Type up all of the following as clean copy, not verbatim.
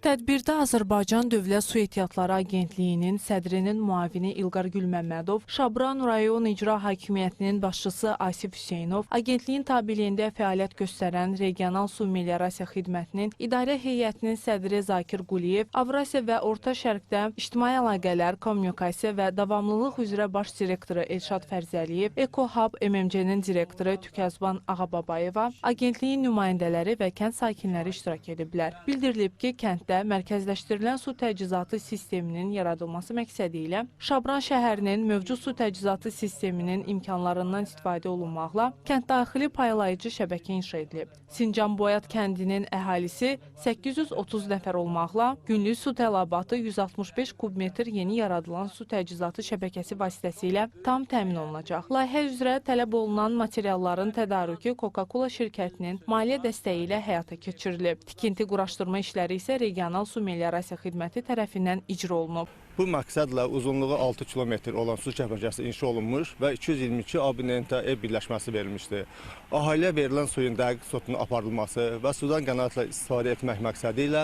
Tədbirdə Azərbaycan Dövlət Su Ehtiyatları Agentliyinin sədrinin müavini İlqar Gülməmmədov, Şabran rayon icra hakimiyyətinin başçısı Asif Hüseynov, agentliyin tabeliyində fəaliyyət göstərən Regional Su Meliorasiya Xidmətinin idarə heyətinin sədri Zakir Quliyev, Avrasiya və Orta Şərqdə İctimai Əlaqələr, Kommunikasiya və Davamlılıq üzrə baş direktoru Elşad Fərzəliyev, EcoHub MMC-nin direktoru Tükəzban Ağababayeva, agentliyin nümayəndələri və kənd sakinləri iştirak ediblər. Bildirilib ki, kənddə mərkəzləşdirilən su təchizatı sisteminin yaradılması məqsədi ilə Şabran şəhərinin mövcud su təchizatı sisteminin imkanlarından istifadə olunmaqla kənddaxili paylayıcı şəbəkə inşa edilib. Sincan-Boyat kəndinin əhalisi 830 nəfər olmaqla günlük su tələbatı 165 kubmetr yeni yaradılan su təchizatı şəbəkəsi vasitəsilə tam təmin olunacaq. Layihə üzrə tələb olunan materialların tədarükü Coca-Cola şirkətinin maliyyə dəstəyi ilə həyata keçirilib. Tikinti quraşdırma işləri isə Regional Su Meliorasiya Xidməti tərəfindən icra olunub. Bu məqsədlə uzunluğu 6 kilometr olan su şəbəkəsi inşa olunmuş və 222 abonentə ev birləşməsi verilmişdir. Ahaliyə verilən suyun dəqiq sortunun aparılması və sudan qənaətlə istifadə etmək məqsədi ilə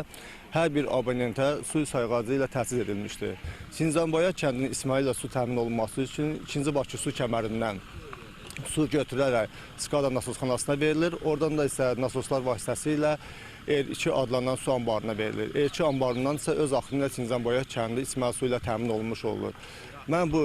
hər bir abonentə su sayğacı ilə təchiz edilmişdir. Sincan-Boyat kəndinin İsmaillə su təmin olunması üçün 2-ci Bakı su kəmərindən su götürərək Skada nasosxanasına verilir. Oradan da isə nasoslar vasitəsilə R2 adlanan su anbarına verilir. R2 anbarından isə öz axını ilə Sincan-Boyat kəndi içməli su ilə təmin olunmuş olur. Mən bu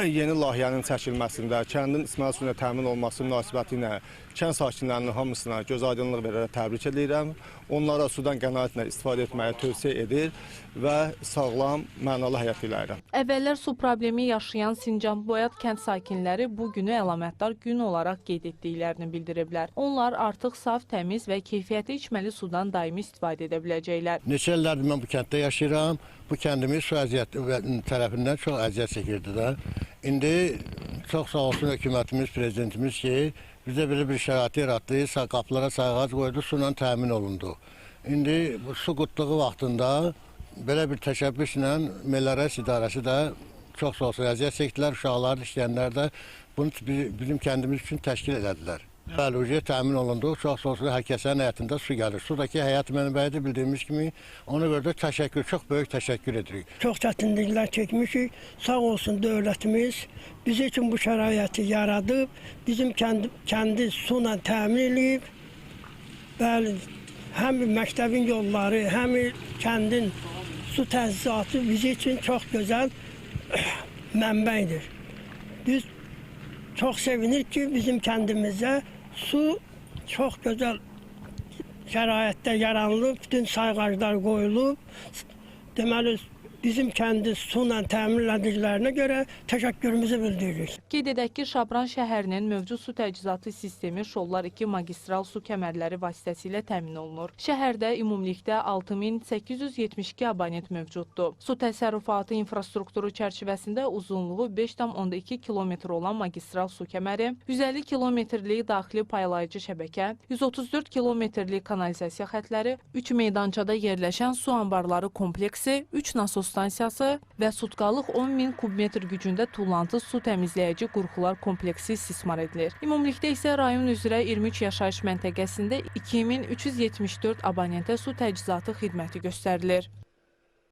yeni layihənin çəkilməsində kəndin içməli su ilə təmin olması münasibəti ilə kənd sakinlərinin hamısına göz aydınlıq verərək təbrik edirəm. Onlara sudan qənaətlə istifadə etməyi tövsiyə edir və sağlam, mənalı həyat diləyirəm. Əvvəllər su problemi yaşayan Sincan-Boyat kənd sakinləri bu günü əlamətdar gün olaraq qeyd etdiklərini bildiriblər. Onlar artıq saf, təmiz və keyfiyyətli içməli sudan daimi istifadə edə biləcəklər. Neçə illərdir mən bu kənddə yaşayıram. Bu kəndimiz su əziyyəti tərəfindən çox əziyyət çəkirdi də. İndi çox sağ olsun hökumətimiz, prezidentimiz ki, bizə belə bir şərait yaratdı, qapılara sayğac qoydu, su ilə təmin olundu. İndi bu su qutluğu vaxtında belə bir təşəbbüslə Meliorasiya İdarəsi də çox sağ olsun əziyyət çəkdilər, uşaqlar, işləyənlər də bunu bizim kəndimiz üçün təşkil elədilər. Bəli, təmin olundu. Çox sağ olsun, hər kəsin həyatında su gəlir. Sudakı həyat mənbəyidir bildiyimiz kimi. Ona görə də təşəkkür, çox böyük təşəkkür edirik. Çox çətinliklər çəkmişik. Sağ olsun dövlətimiz bizim üçün bu şəraiti yaradıb, bizim kəndi su ilə təmin edib. Bəli, həm məktəbin yolları, həm kəndin su təchizatı bizim üçün çox gözəl mənbəydir. Biz çox sevinirik ki, bizim kəndimizdə su çox gözəl şəraitdə yaranılıb, bütün sayğaclar qoyulub. Deməli, bizim kəndi su ilə təmin edildiklərinə görə təşəkkürümüzü bildiririk. Qeyd edək ki, Şabran şəhərinin mövcud su təchizatı sistemi Şollar 2 magistral su kəmərləri vasitəsilə təmin olunur. Şəhərdə ümumilikdə 6872 abonent mövcuddur. Su təsərrüfatı infrastrukturu çərçivəsində uzunluğu 5,2 kilometr olan magistral su kəməri, 150 kilometrlik daxili paylayıcı şəbəkə, 134 kilometrlik kanalizasiya xətləri, 3 meydançada yerləşən su anbarları kompleksi, 3 nasos stansiyası və sutqalıq 10.000 kubmetr gücündə tullantı su təmizləyici qurğular kompleksi istismar edilir. Ümumilikdə isə rayon üzrə 23 yaşayış məntəqəsində 2374 abonentə su təchizatı xidməti göstərilir.